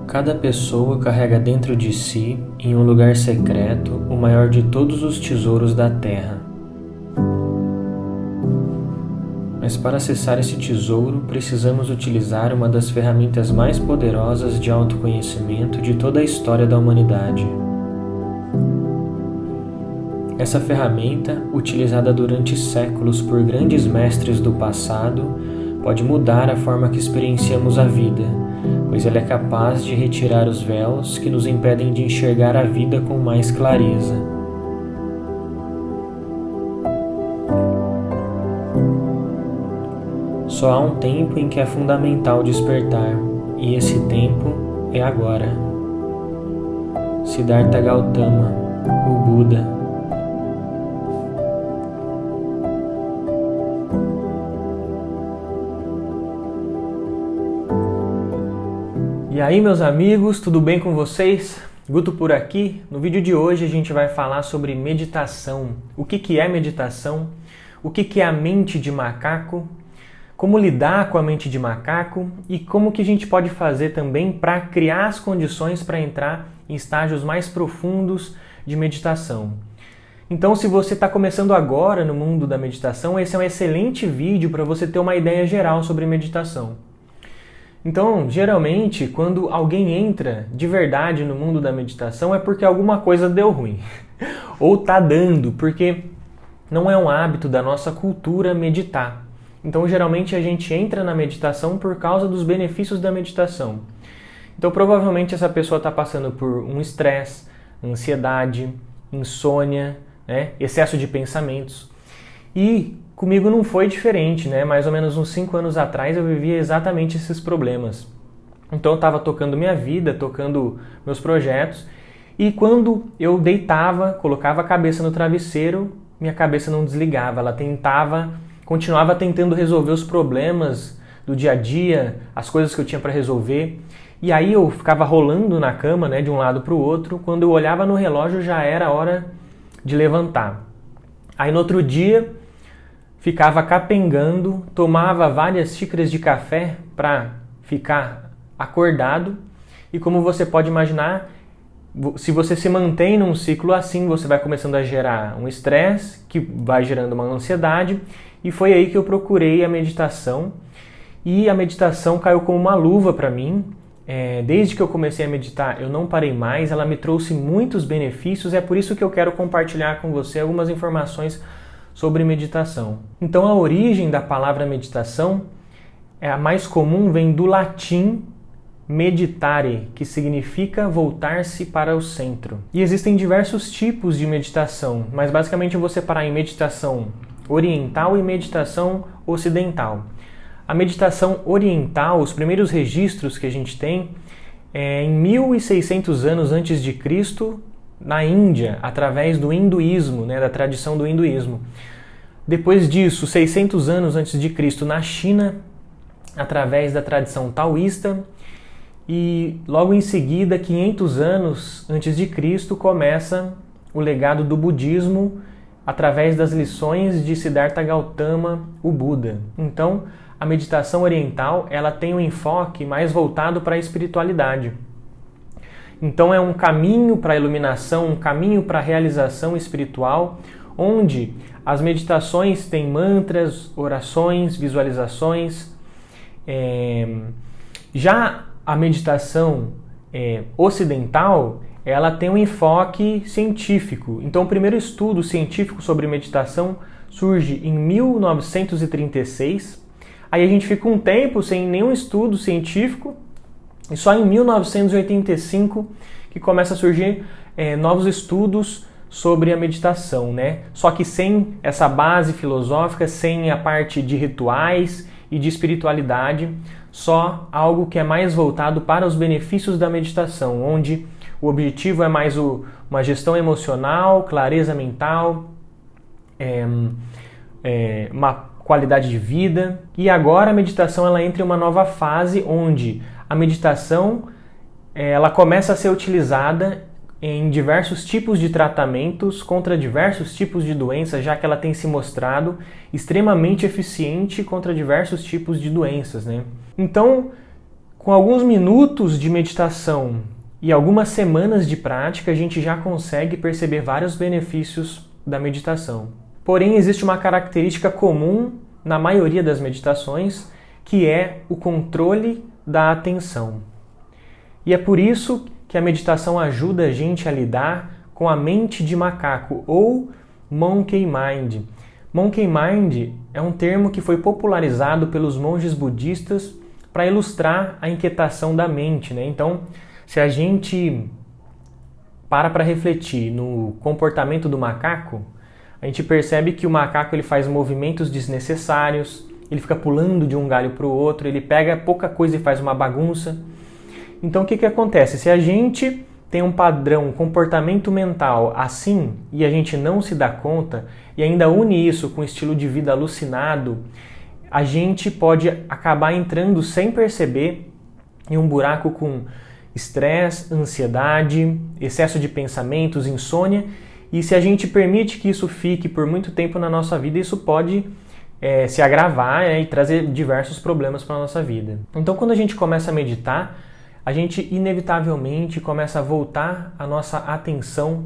Cada pessoa carrega dentro de si, em um lugar secreto, o maior de todos os tesouros da Terra. Mas para acessar esse tesouro, precisamos utilizar uma das ferramentas mais poderosas de autoconhecimento de toda a história da humanidade. Essa ferramenta, utilizada durante séculos por grandes mestres do passado, pode mudar a forma que experienciamos a vida, pois ela é capaz de retirar os véus que nos impedem de enxergar a vida com mais clareza. Só há um tempo em que é fundamental despertar, e esse tempo é agora. Siddhartha Gautama, o Buda. E aí, meus amigos, tudo bem com vocês? Guto por aqui. No vídeo de hoje a gente vai falar sobre meditação. O que é meditação? O que é a mente de macaco? Como lidar com a mente de macaco? E como que a gente pode fazer também para criar as condições para entrar em estágios mais profundos de meditação. Então, se você está começando agora no mundo da meditação, esse é um excelente vídeo para você ter uma ideia geral sobre meditação. Então, geralmente, quando alguém entra de verdade no mundo da meditação é porque alguma coisa deu ruim. Ou está dando, porque não é um hábito da nossa cultura meditar. Então, geralmente, a gente entra na meditação por causa dos benefícios da meditação. Então, provavelmente, essa pessoa está passando por um estresse, ansiedade, insônia, excesso de pensamentos. E comigo não foi diferente, Mais ou menos uns 5 anos atrás eu vivia exatamente esses problemas. Então eu estava tocando minha vida, tocando meus projetos, e quando eu deitava, colocava a cabeça no travesseiro, minha cabeça não desligava, ela continuava tentando resolver os problemas do dia a dia, as coisas que eu tinha para resolver, e aí eu ficava rolando na cama, de um lado para o outro. Quando eu olhava no relógio já era hora de levantar. Aí no outro dia ficava capengando, tomava várias xícaras de café para ficar acordado. E como você pode imaginar, se você se mantém num ciclo assim, você vai começando a gerar um estresse, que vai gerando uma ansiedade. E foi aí que eu procurei a meditação. E a meditação caiu como uma luva para mim. Desde que eu comecei a meditar, eu não parei mais. Ela me trouxe muitos benefícios. É por isso que eu quero compartilhar com você algumas informações sobre meditação. Então, a origem da palavra meditação, a mais comum, vem do latim meditare, que significa voltar-se para o centro. E existem diversos tipos de meditação, mas basicamente eu vou separar em meditação oriental e meditação ocidental. A meditação oriental, os primeiros registros que a gente tem, em 1600 anos antes de Cristo, na Índia, através do hinduísmo, da tradição do hinduísmo. Depois disso, 600 anos antes de Cristo, na China, através da tradição taoísta. E logo em seguida, 500 anos antes de Cristo, começa o legado do budismo através das lições de Siddhartha Gautama, o Buda. Então, a meditação oriental, ela tem um enfoque mais voltado para a espiritualidade. Então é um caminho para a iluminação, um caminho para a realização espiritual, onde as meditações têm mantras, orações, visualizações. Já a meditação ocidental, ela tem um enfoque científico. Então o primeiro estudo científico sobre meditação surge em 1936. Aí a gente fica um tempo sem nenhum estudo científico, e só em 1985 que começa a surgir novos estudos sobre a meditação, Só que sem essa base filosófica, sem a parte de rituais e de espiritualidade, só algo que é mais voltado para os benefícios da meditação, onde o objetivo é mais uma gestão emocional, clareza mental, uma qualidade de vida. E agora a meditação ela entra em uma nova fase, onde a meditação ela começa a ser utilizada em diversos tipos de tratamentos contra diversos tipos de doenças, já que ela tem se mostrado extremamente eficiente contra diversos tipos de doenças, Então, Com alguns minutos de meditação e algumas semanas de prática, a gente já consegue perceber vários benefícios da meditação. Porém, existe uma característica comum na maioria das meditações, que é o controle da atenção. E é por isso que a meditação ajuda a gente a lidar com a mente de macaco, ou Monkey Mind. Monkey Mind é um termo que foi popularizado pelos monges budistas para ilustrar a inquietação da mente, né? Então, se a gente para refletir no comportamento do macaco, a gente percebe que o macaco ele faz movimentos desnecessários, ele fica pulando de um galho para o outro, ele pega pouca coisa e faz uma bagunça. Então, o que acontece? Se a gente tem um padrão, um comportamento mental assim, e a gente não se dá conta, e ainda une isso com um estilo de vida alucinado, a gente pode acabar entrando sem perceber em um buraco com estresse, ansiedade, excesso de pensamentos, insônia, e se a gente permite que isso fique por muito tempo na nossa vida, isso pode se agravar e trazer diversos problemas para a nossa vida. Então, quando a gente começa a meditar, a gente inevitavelmente começa a voltar a nossa atenção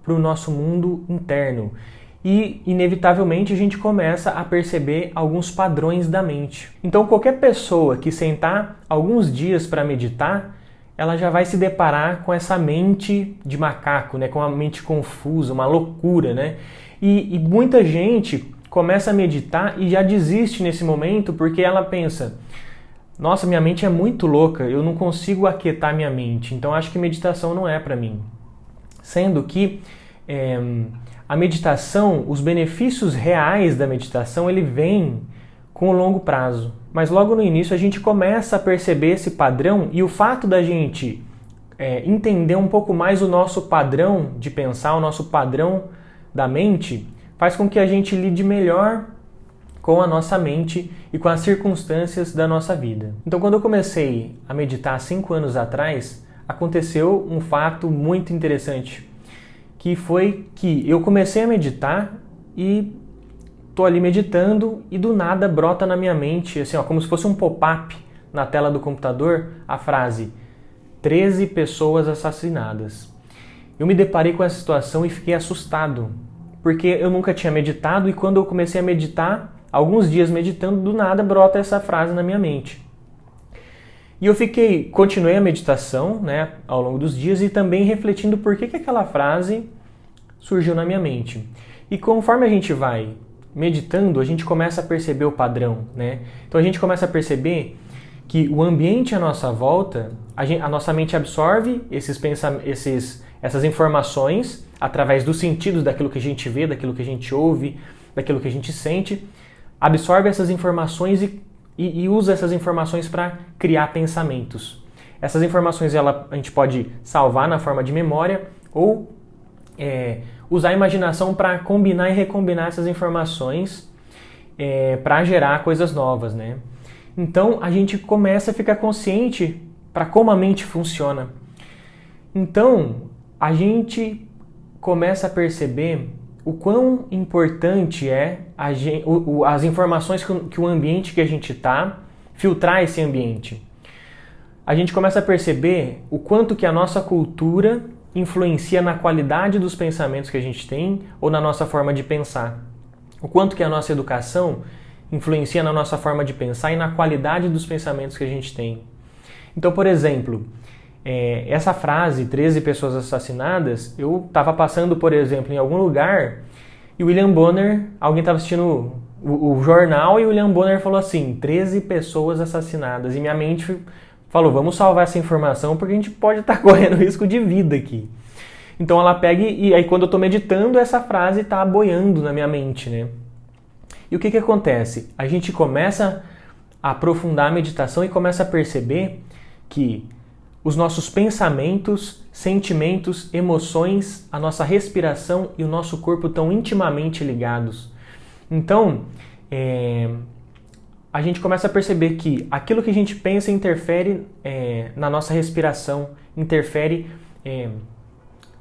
para o nosso mundo interno. E, inevitavelmente, a gente começa a perceber alguns padrões da mente. Então, qualquer pessoa que sentar alguns dias para meditar, ela já vai se deparar com essa mente de macaco, né? Com uma mente confusa, uma loucura, né? E muita gente começa a meditar e já desiste nesse momento porque ela pensa: nossa, minha mente é muito louca, eu não consigo aquietar minha mente, então acho que meditação não é para mim. Sendo que a meditação, os benefícios reais da meditação, ele vem com o longo prazo. Mas logo no início a gente começa a perceber esse padrão, e o fato da gente entender um pouco mais o nosso padrão de pensar, o nosso padrão da mente, faz com que a gente lide melhor com a nossa mente e com as circunstâncias da nossa vida. Então, quando eu comecei a meditar 5 anos atrás, aconteceu um fato muito interessante, que foi que eu comecei a meditar e tô ali meditando e do nada brota na minha mente, assim, como se fosse um pop-up na tela do computador, a frase 13 pessoas assassinadas. Eu me deparei com essa situação e fiquei assustado, porque eu nunca tinha meditado, e quando eu comecei a meditar, alguns dias meditando, do nada brota essa frase na minha mente. E eu continuei a meditação, né, ao longo dos dias, e também refletindo por que aquela frase surgiu na minha mente. E conforme a gente vai meditando, a gente começa a perceber o padrão, né? Então a gente começa a perceber que o ambiente à nossa volta, a nossa mente absorve essas informações através dos sentidos, daquilo que a gente vê, daquilo que a gente ouve, daquilo que a gente sente, absorve essas informações e usa essas informações para criar pensamentos. Essas informações a gente pode salvar na forma de memória ou usar a imaginação para combinar e recombinar essas informações para gerar coisas novas, né? Então a gente começa a ficar consciente para como a mente funciona. Então a gente começa a perceber o quão importante é as informações que o ambiente que a gente está, filtrar esse ambiente. A gente começa a perceber o quanto que a nossa cultura influencia na qualidade dos pensamentos que a gente tem ou na nossa forma de pensar. O quanto que a nossa educação influencia na nossa forma de pensar e na qualidade dos pensamentos que a gente tem. Então, por exemplo, essa frase, 13 pessoas assassinadas, eu estava passando, por exemplo, em algum lugar e o William Bonner, alguém estava assistindo o jornal e o William Bonner falou assim, 13 pessoas assassinadas. E minha mente falou, vamos salvar essa informação porque a gente pode estar correndo risco de vida aqui. Então ela pega e aí quando eu estou meditando, essa frase está boiando na minha mente, né? E o que acontece? A gente começa a aprofundar a meditação e começa a perceber que os nossos pensamentos, sentimentos, emoções, a nossa respiração e o nosso corpo estão intimamente ligados. Então, a gente começa a perceber que aquilo que a gente pensa interfere na nossa respiração, interfere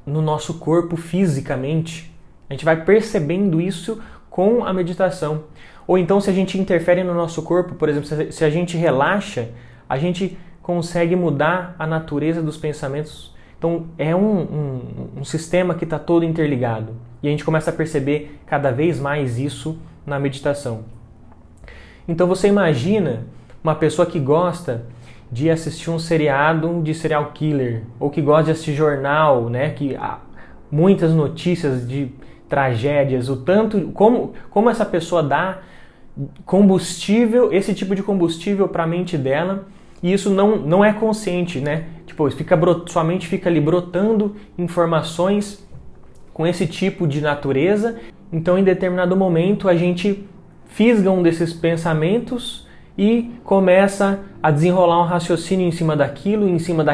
no nosso corpo fisicamente. A gente vai percebendo isso com a meditação. Ou então, se a gente interfere no nosso corpo, por exemplo, se a gente relaxa, a gente consegue mudar a natureza dos pensamentos. Então é um sistema que está todo interligado. E a gente começa a perceber cada vez mais isso na meditação. Então você imagina uma pessoa que gosta de assistir um seriado de serial killer, ou que gosta de assistir jornal, né, que há muitas notícias de tragédias, o tanto como essa pessoa dá combustível, esse tipo de combustível para a mente dela, e isso não é consciente, né? Tipo, sua mente fica ali brotando informações com esse tipo de natureza. Então, em determinado momento, a gente fisga um desses pensamentos e começa a desenrolar um raciocínio em cima daquilo, em cima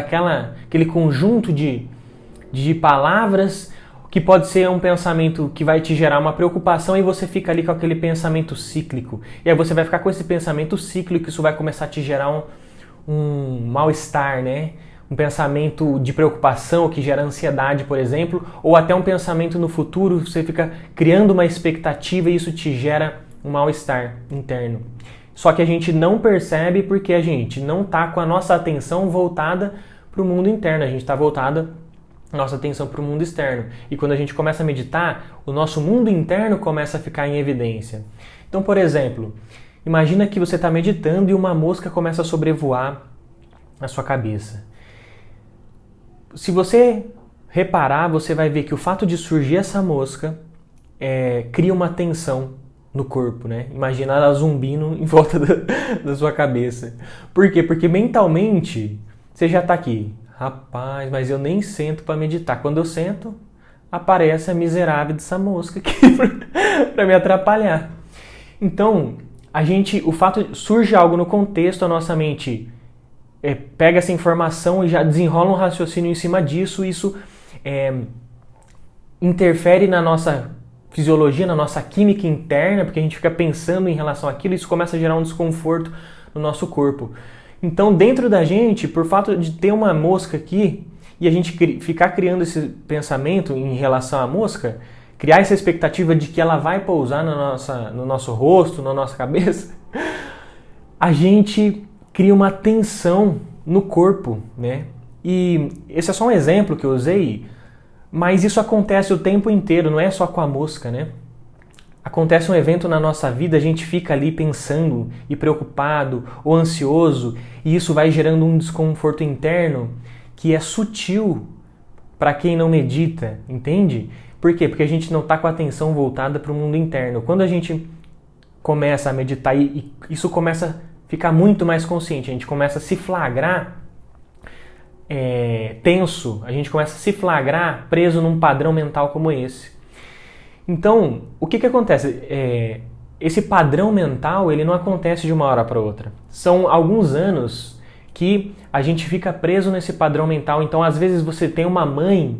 aquele conjunto de palavras, que pode ser um pensamento que vai te gerar uma preocupação e você fica ali com aquele pensamento cíclico. E aí você vai ficar com esse pensamento cíclico e isso vai começar a te gerar um mal-estar, né? Um pensamento de preocupação que gera ansiedade, por exemplo, ou até um pensamento no futuro, você fica criando uma expectativa e isso te gera um mal-estar interno. Só que a gente não percebe porque a gente não está com a nossa atenção voltada para o mundo interno, a gente está voltada nossa atenção para o mundo externo. E quando a gente começa a meditar, o nosso mundo interno começa a ficar em evidência. Então, por exemplo, imagina que você está meditando e uma mosca começa a sobrevoar na sua cabeça. Se você reparar, você vai ver que o fato de surgir essa mosca cria uma tensão no corpo, né? Imagina ela zumbindo em volta da sua cabeça. Por quê? Porque mentalmente você já está aqui. Rapaz, mas eu nem sento para meditar. Quando eu sento, aparece a miserável dessa mosca aqui para me atrapalhar. Então, surge algo no contexto, a nossa mente pega essa informação e já desenrola um raciocínio em cima disso. Isso interfere na nossa fisiologia, na nossa química interna, porque a gente fica pensando em relação àquilo e isso começa a gerar um desconforto no nosso corpo. Então, dentro da gente, por fato de ter uma mosca aqui e a gente ficar criando esse pensamento em relação à mosca, criar essa expectativa de que ela vai pousar no nosso rosto, na nossa cabeça, a gente cria uma tensão no corpo, né? E esse é só um exemplo que eu usei, mas isso acontece o tempo inteiro, não é só com a mosca, né? Acontece um evento na nossa vida, a gente fica ali pensando e preocupado ou ansioso, e isso vai gerando um desconforto interno que é sutil para quem não medita, entende? Por quê? Porque a gente não está com a atenção voltada para o mundo interno. Quando a gente começa a meditar e isso começa a ficar muito mais consciente, a gente começa a se flagrar tenso, a gente começa a se flagrar preso num padrão mental como esse. Então, o que acontece? Esse padrão mental, ele não acontece de uma hora para outra. São alguns anos que a gente fica preso nesse padrão mental. Então, às vezes você tem uma mãe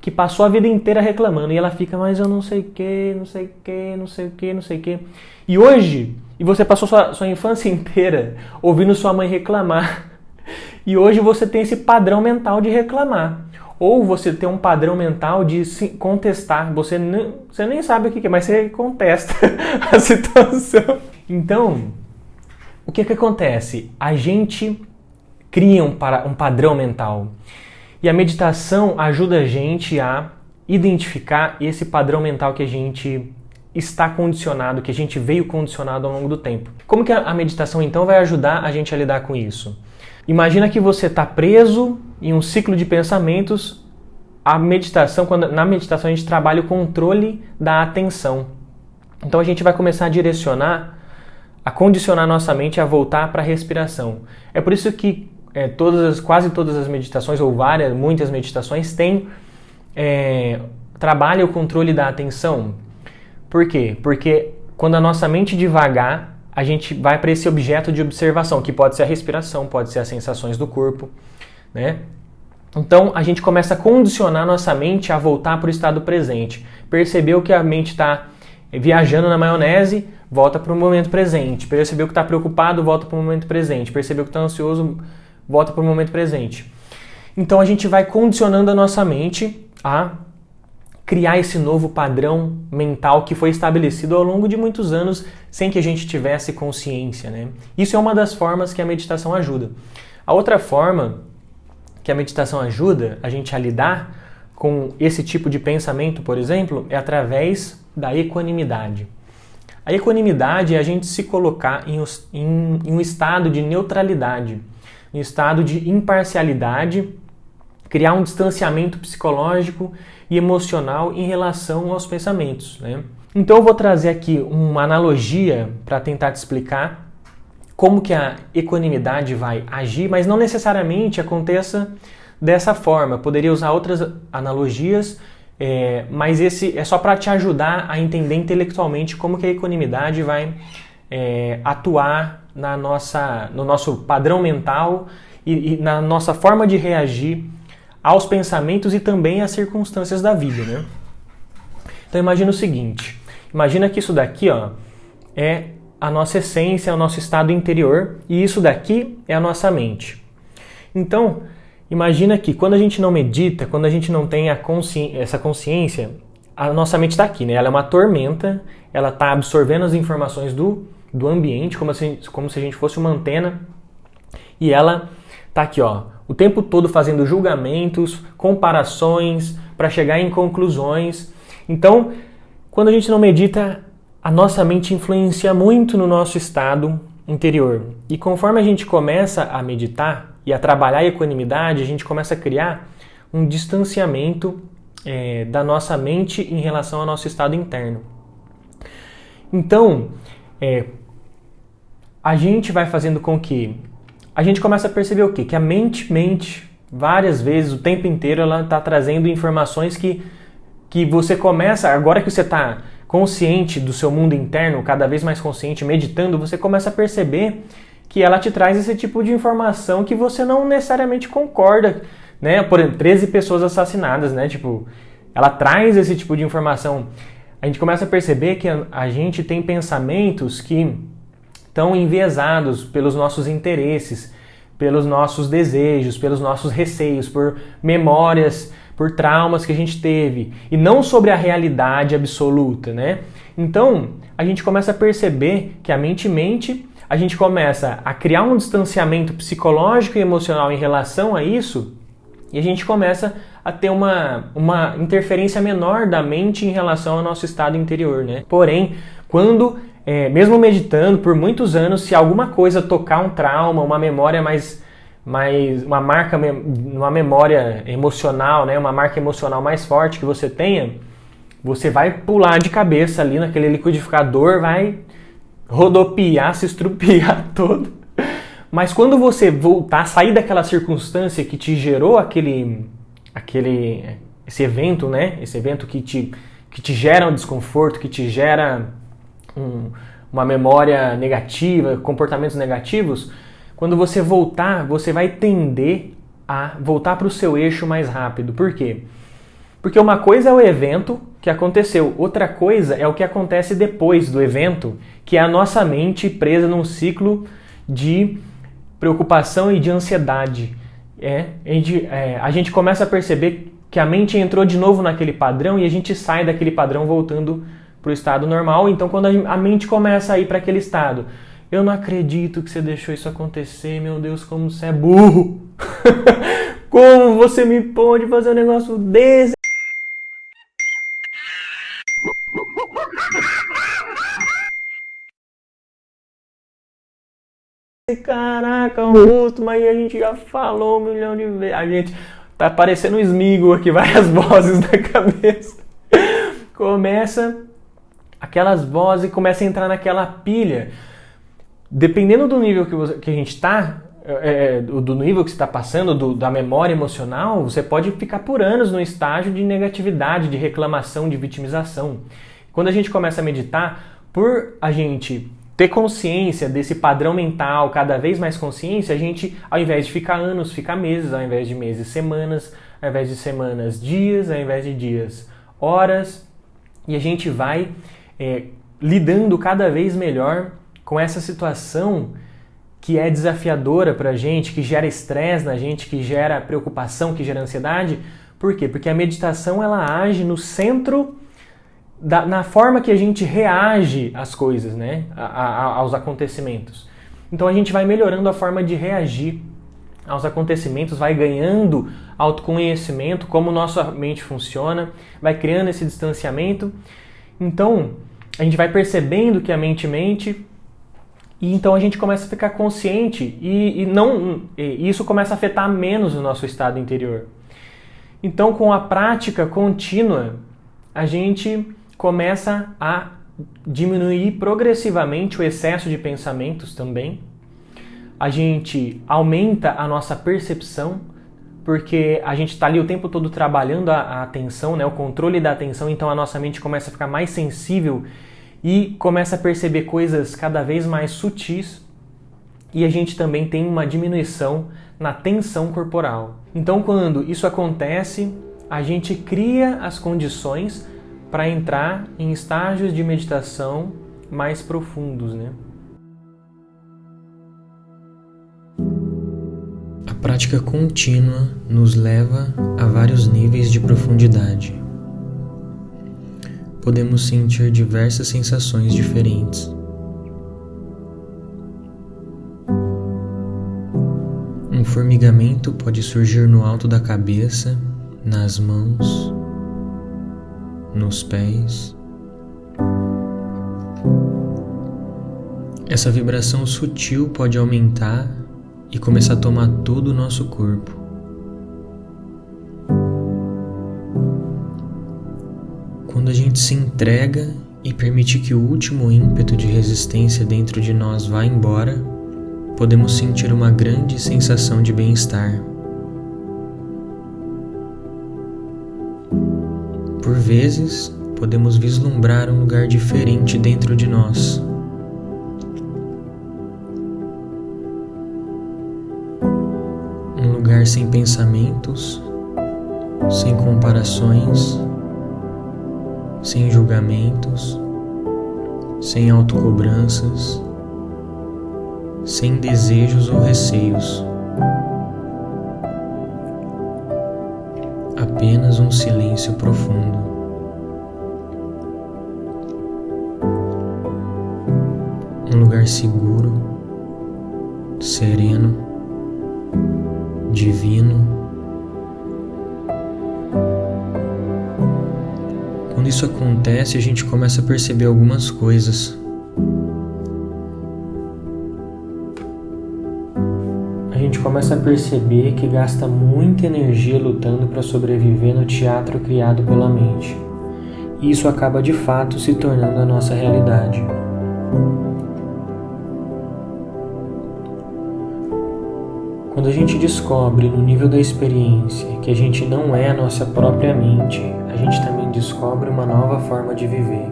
que passou a vida inteira reclamando e ela fica, mas eu não sei o que, não sei o que, não sei o que, não sei o que. E você passou sua infância inteira ouvindo sua mãe reclamar. E hoje você tem esse padrão mental de reclamar. Ou você tem um padrão mental de se contestar. Você nem sabe o que é, mas você contesta a situação. Então, o que acontece? A gente cria um padrão mental. E a meditação ajuda a gente a identificar esse padrão mental que a gente está condicionado, que a gente veio condicionado ao longo do tempo. Como que a meditação, então, vai ajudar a gente a lidar com isso? Imagina que você está preso em um ciclo de pensamentos. Na meditação a gente trabalha o controle da atenção. Então a gente vai começar a condicionar nossa mente a voltar para a respiração. É por isso que quase todas as meditações, ou muitas meditações, trabalham o controle da atenção. Por quê? Porque quando a nossa mente divagar, a gente vai para esse objeto de observação, que pode ser a respiração, pode ser as sensações do corpo, né? Então, a gente começa a condicionar nossa mente a voltar para o estado presente. Percebeu que a mente está viajando na maionese, volta para o momento presente. Percebeu que está preocupado, volta para o momento presente. Percebeu que está ansioso, volta para o momento presente. Então, a gente vai condicionando a nossa mente a criar esse novo padrão mental que foi estabelecido ao longo de muitos anos sem que a gente tivesse consciência, né? Isso é uma das formas que a meditação ajuda. A outra forma que a meditação ajuda a gente a lidar com esse tipo de pensamento, por exemplo, é através da equanimidade. A equanimidade é a gente se colocar em um estado de neutralidade, em um estado de imparcialidade, criar um distanciamento psicológico e emocional em relação aos pensamentos, né? Então eu vou trazer aqui uma analogia para tentar te explicar como que a equanimidade vai agir, mas não necessariamente aconteça dessa forma. Eu poderia usar outras analogias, mas esse é só para te ajudar a entender intelectualmente como que a equanimidade vai atuar no nosso padrão mental e na nossa forma de reagir aos pensamentos e também às circunstâncias da vida, né? Então imagina o seguinte, imagina que isso daqui, ó, é a nossa essência, é o nosso estado interior e isso daqui é a nossa mente. Então, imagina que quando a gente não medita, quando a gente não tem essa consciência, a nossa mente está aqui, né? Ela é uma tormenta, ela está absorvendo as informações do ambiente, como se a gente fosse uma antena, e ela está aqui, ó, o tempo todo fazendo julgamentos, comparações, para chegar em conclusões. Então, quando a gente não medita, a nossa mente influencia muito no nosso estado interior. E conforme a gente começa a meditar e a trabalhar a equanimidade, a gente começa a criar um distanciamento da nossa mente em relação ao nosso estado interno. Então, a gente vai fazendo com que a gente começa a perceber o quê? Que a mente várias vezes, o tempo inteiro, ela está trazendo informações que você começa, agora que você está consciente do seu mundo interno, cada vez mais consciente, meditando, você começa a perceber que ela te traz esse tipo de informação que você não necessariamente concorda, né? Por exemplo, 13 pessoas assassinadas, né? Tipo, ela traz esse tipo de informação. A gente começa a perceber que a gente tem pensamentos que estão enviesados pelos nossos interesses, pelos nossos desejos, pelos nossos receios, por memórias, por traumas que a gente teve, e não sobre a realidade absoluta, né? Então, a gente começa a perceber que a mente mente, a gente começa a criar um distanciamento psicológico e emocional em relação a isso, e a gente começa a ter uma interferência menor da mente em relação ao nosso estado interior, né? Porém, quando, mesmo meditando por muitos anos, se alguma coisa tocar um trauma, uma memória uma marca, uma memória emocional, né? Uma marca emocional mais forte que você tenha, você vai pular de cabeça ali naquele liquidificador, vai rodopiar, se estrupiar todo. Mas quando você voltar, sair daquela circunstância que te gerou esse evento, né? Esse evento que te gera um desconforto, que te gera uma memória negativa, comportamentos negativos, quando você voltar, você vai tender a voltar para o seu eixo mais rápido. Por quê? Porque uma coisa é o evento que aconteceu, outra coisa é o que acontece depois do evento, que é a nossa mente presa num ciclo de preocupação e de ansiedade. A gente começa a perceber que a mente entrou de novo naquele padrão e a gente sai daquele padrão voltando para o estado normal. Então, quando a mente começa a ir para aquele estado, eu não acredito que você deixou isso acontecer, meu Deus, como você é burro! Como você me pode fazer um negócio desse? Caraca, Augusto, mas a gente já falou 1 milhão de vezes. A gente tá parecendo um Sméagol aqui, várias vozes na cabeça. Começa aquelas vozes e começa a entrar naquela pilha. Dependendo do nível que a gente está, do nível que você está passando, da memória emocional, você pode ficar por anos no estágio de negatividade, de reclamação, de vitimização. Quando a gente começa a meditar, por a gente ter consciência desse padrão mental, cada vez mais consciência, a gente, ao invés de ficar anos, fica meses, ao invés de meses, semanas, ao invés de semanas, dias, ao invés de dias, horas, e a gente vai lidando cada vez melhor com essa situação que é desafiadora para a gente, que gera estresse na gente, que gera preocupação, que gera ansiedade. Por quê? Porque a meditação ela age no centro, na forma que a gente reage às coisas, né? Aos acontecimentos. Então a gente vai melhorando a forma de reagir aos acontecimentos, vai ganhando autoconhecimento, como nossa mente funciona, vai criando esse distanciamento. Então, a gente vai percebendo que a mente mente, e então a gente começa a ficar consciente e isso começa a afetar menos o nosso estado interior. Então, com a prática contínua, a gente começa a diminuir progressivamente o excesso de pensamentos também. A gente aumenta a nossa percepção, porque a gente está ali o tempo todo trabalhando a atenção, né, o controle da atenção, então a nossa mente começa a ficar mais sensível e começa a perceber coisas cada vez mais sutis, e a gente também tem uma diminuição na tensão corporal. Então, quando isso acontece, a gente cria as condições para entrar em estágios de meditação mais profundos, né? A prática contínua nos leva a vários níveis de profundidade. Podemos sentir diversas sensações diferentes. Um formigamento pode surgir no alto da cabeça, nas mãos, nos pés. Essa vibração sutil pode aumentar e começar a tomar todo o nosso corpo. Quando a gente se entrega e permite que o último ímpeto de resistência dentro de nós vá embora, podemos sentir uma grande sensação de bem-estar. Por vezes, podemos vislumbrar um lugar diferente dentro de nós. Um lugar sem pensamentos, sem comparações, sem julgamentos, sem autocobranças, sem desejos ou receios. Apenas um silêncio profundo. Um lugar seguro, sereno, divino. Quando isso acontece, a gente começa a perceber algumas coisas. A gente começa a perceber que gasta muita energia lutando para sobreviver no teatro criado pela mente. E isso acaba de fato se tornando a nossa realidade. Quando a gente descobre no nível da experiência que a gente não é a nossa própria mente, a gente também descobre uma nova forma de viver.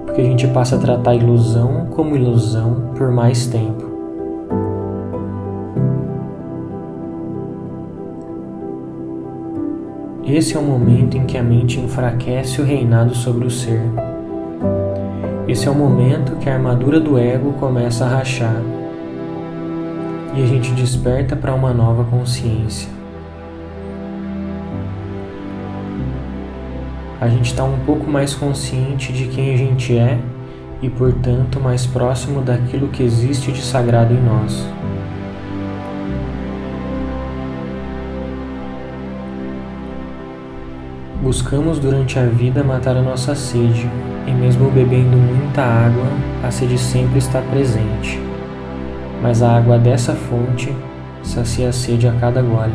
Porque a gente passa a tratar a ilusão como ilusão por mais tempo. Esse é o momento em que a mente enfraquece o reinado sobre o ser. Esse é o momento que a armadura do ego começa a rachar. E a gente desperta para uma nova consciência. A gente está um pouco mais consciente de quem a gente é e, portanto, mais próximo daquilo que existe de sagrado em nós. Buscamos durante a vida matar a nossa sede, e mesmo bebendo muita água, a sede sempre está presente. Mas a água dessa fonte sacia a sede a cada gole.